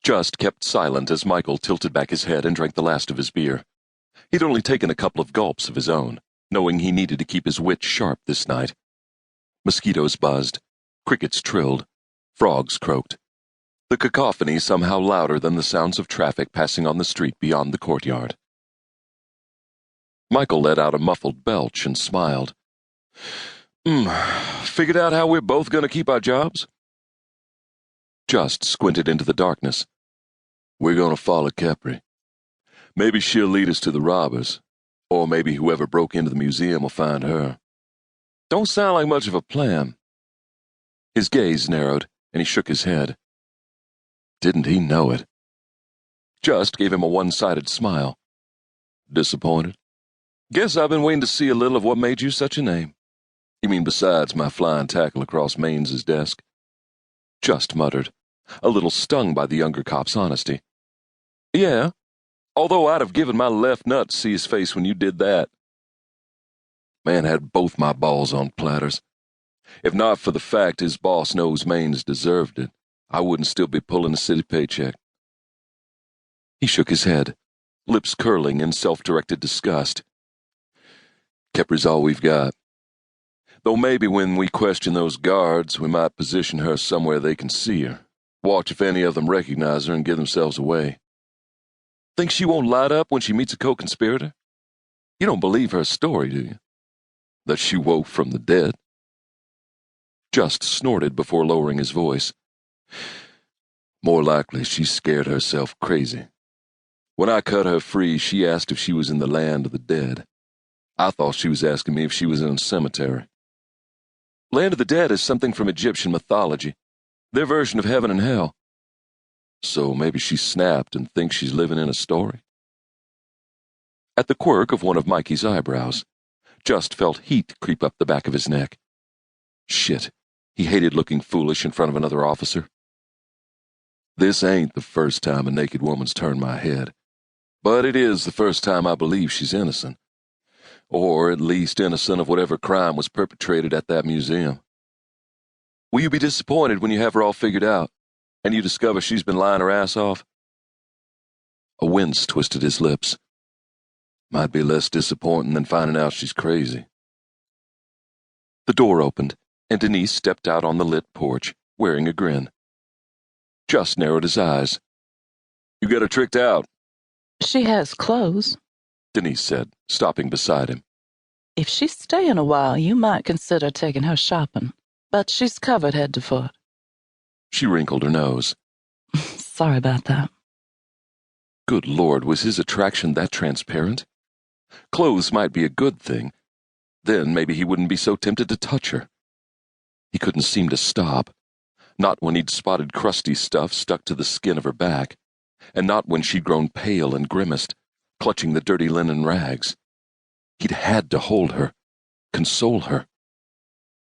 Just kept silent as Michael tilted back his head and drank the last of his beer. He'd only taken a couple of gulps of his own, knowing he needed to keep his wit sharp this night. Mosquitoes buzzed, crickets trilled, frogs croaked. The cacophony somehow louder than the sounds of traffic passing on the street beyond the courtyard. Michael let out a muffled belch and smiled. Figured out how we're both going to keep our jobs? Just squinted into the darkness. We're going to follow Khepri. Maybe she'll lead us to the robbers, or maybe whoever broke into the museum will find her. Don't sound like much of a plan. His gaze narrowed, and he shook his head. Didn't he know it? Just gave him a one-sided smile. Disappointed? Guess I've been waiting to see a little of what made you such a name. You mean besides my flying tackle across Mains's desk? Just muttered, a little stung by the younger cop's honesty. Yeah, although I'd have given my left nut to see his face when you did that. Man had both my balls on platters. If not for the fact his boss knows Mains deserved it, I wouldn't still be pulling a city paycheck. He shook his head, lips curling in self-directed disgust. Khepri's all we've got. Though maybe when we question those guards, we might position her somewhere they can see her. Watch if any of them recognize her and give themselves away. Think she won't light up when she meets a co-conspirator? You don't believe her story, do you? That she woke from the dead? Just snorted before lowering his voice. More likely she scared herself crazy. When I cut her free, she asked if she was in the land of the dead. I thought she was asking me if she was in a cemetery. Land of the dead is something from Egyptian mythology, their version of heaven and hell. So maybe she snapped and thinks she's living in a story? At the quirk of one of Mikey's eyebrows, Just felt heat creep up the back of his neck. Shit, he hated looking foolish in front of another officer. This ain't the first time a naked woman's turned my head, but it is the first time I believe she's innocent. Or at least innocent of whatever crime was perpetrated at that museum. Will you be disappointed when you have her all figured out, and you discover she's been lying her ass off? A wince twisted his lips. Might be less disappointing than finding out she's crazy. The door opened, and Denise stepped out on the lit porch, wearing a grin. Just narrowed his eyes. You got her tricked out. She has clothes, Denise said, stopping beside him. If she's staying a while, you might consider taking her shopping, but she's covered head to foot. She wrinkled her nose. Sorry about that. Good Lord, was his attraction that transparent? Clothes might be a good thing. Then maybe he wouldn't be so tempted to touch her. He couldn't seem to stop. Not when he'd spotted crusty stuff stuck to the skin of her back, and not when she'd grown pale and grimaced, clutching the dirty linen rags. He'd had to hold her, console her.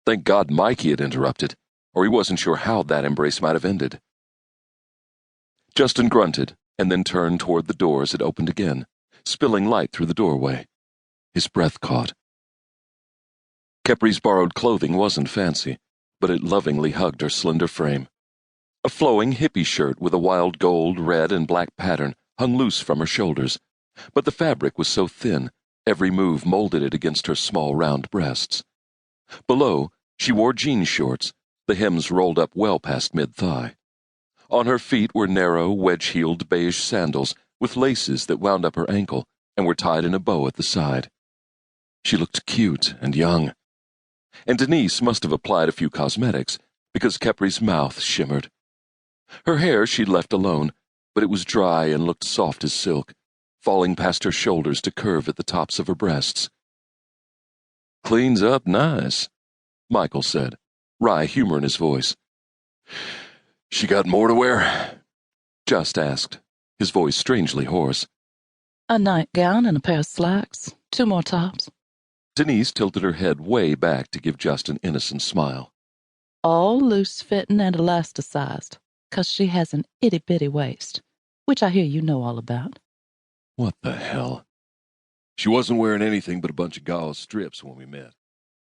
Thank God Mikey had interrupted, or he wasn't sure how that embrace might have ended. Justin grunted, and then turned toward the door as it opened again, spilling light through the doorway. His breath caught. Khepri's borrowed clothing wasn't fancy, but it lovingly hugged her slender frame. A flowing hippie shirt with a wild gold, red, and black pattern hung loose from her shoulders, but the fabric was so thin, every move molded it against her small round breasts. Below, she wore jean shorts, the hems rolled up well past mid-thigh. On her feet were narrow, wedge-heeled beige sandals with laces that wound up her ankle and were tied in a bow at the side. She looked cute and young. And Denise must have applied a few cosmetics, because Khepri's mouth shimmered. Her hair she'd left alone, but it was dry and looked soft as silk, falling past her shoulders to curve at the tops of her breasts. Cleans up nice, Michael said, wry humor in his voice. She got more to wear? Just asked, his voice strangely hoarse. A nightgown and a pair of slacks, 2 more tops. Denise tilted her head way back to give just an innocent smile. All loose-fitting and elasticized, 'cause she has an itty-bitty waist, which I hear you know all about. What the hell? She wasn't wearing anything but a bunch of gauze strips when we met.